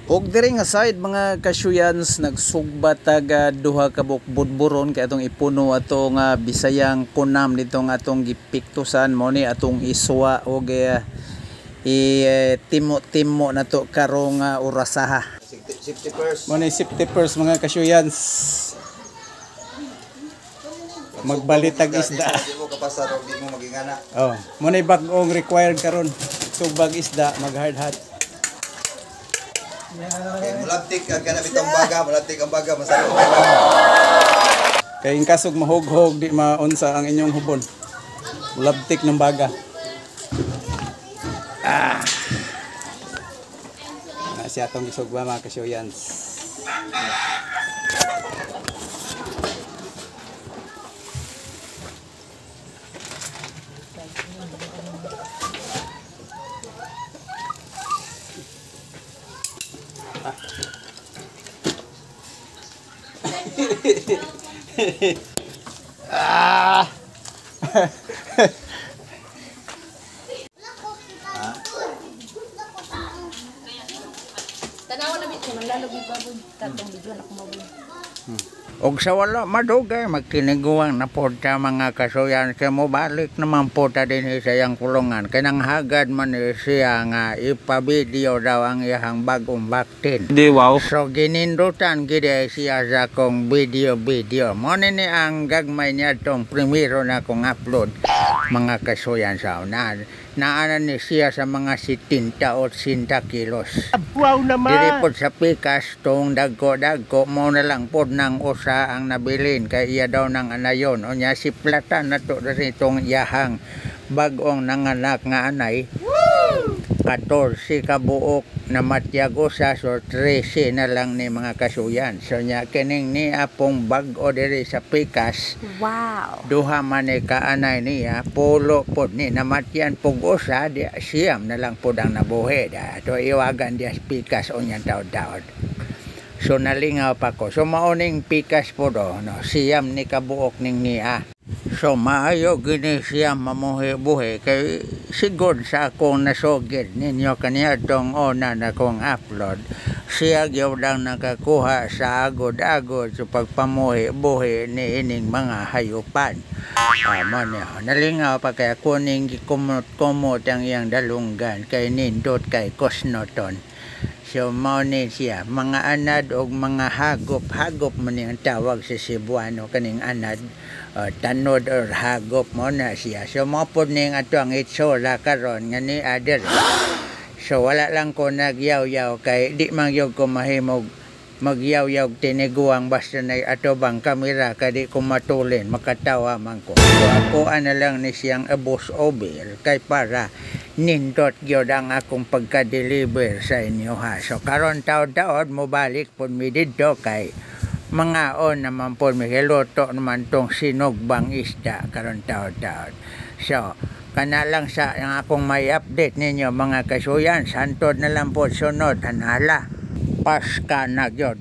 Og diri nga side mga kasyuyans nagsugbat taga duha ka budburon kay atong ipuno atong Bisayang kunam ditong atong gipiktusan mo ni atong iswa og timo na to karong orasaha. Safety first. Mo ni safety first mga kasyuyans. Magbalitag isda. Di mo kapasar og di mo magingana. Oh, mo ni bag-ong required karon. Sugbag isda mag hard hat. Okay, mulabtik ang kana bitong baga, mulabtik ang baga masalo. Kay kasog mahughog di maunsa ang inyong hubon. Mulabtik ng baga. Na siya atong isugba mga kasyuyans. Tanawan na bit man lalo big baboy tatong video na kumaboy. Og sa wala madugay magtiniguang na po sa mga kasuyan siya mo balik naman po ta din sa iyang kulungan kay nang hagad man siya nga ipabideo daw ang iyang bagong baktin. Di wow. So ginindutan gid siya sa kong video mo ni ang gagmay niya tong primero na kong upload mga kasuyan sa una naana ni siya sa mga 70 o 80 kilos. Wow naman! Dili po sa pikas tong dagko mo na lang po ng usa ang nabilin kay iya daw ng anayon o niya si platan na to itong iyahang bagong nanganak nga anay. 14 kabuok na matyago sa so 13 na lang ni mga kasuyan. So niya kining ni apong bag-o diri sa pikas. Wow. Duha man ni kaanay niya pulo pod ni namatyan pug usa di siyam na lang pod ang nabuhi da. To iwagan dia pikas o niya taod-taod. So nalingaw pa ko. So mauning pikas po do no siyam ni kabuok ning niya. So maayo gini siya mamuhi-buhi kay sigod sa akong nasugid ninyo kaniya tong una na kong upload. Siya gyud ang nakakuha sa agod-agod sa pagpamuhi-buhi ni ining mga hayupan. Nalingaw pa kaya kuning gikumot-kumot ang iyang dalunggan kay nindot kay Kosnoton. So mao ni siya mga anad og mga hagop man ang tawag sa Cebuano kaning anad. Tanod or hagop mo na siya. So mapod ning ato ang itsura karon nga ni ader. So wala lang ko nagyaw-yaw kay di man gyud ko mahimog magyaw-yaw tiniguang basta na ato bang kamera kadi ko matulin makatawa man ko. So ako ana lang ni siyang abos over kay para nindot gyud ang akong pagka-deliver sa inyo ha. So karon taod-taod mo balik pud mi didto kay mga on naman po may luto naman tong sinugbang isda karon taod-taod. So kana lang sa ang akong may update ninyo mga kasuyan santod na lang po sunod anhala Paska na gyud.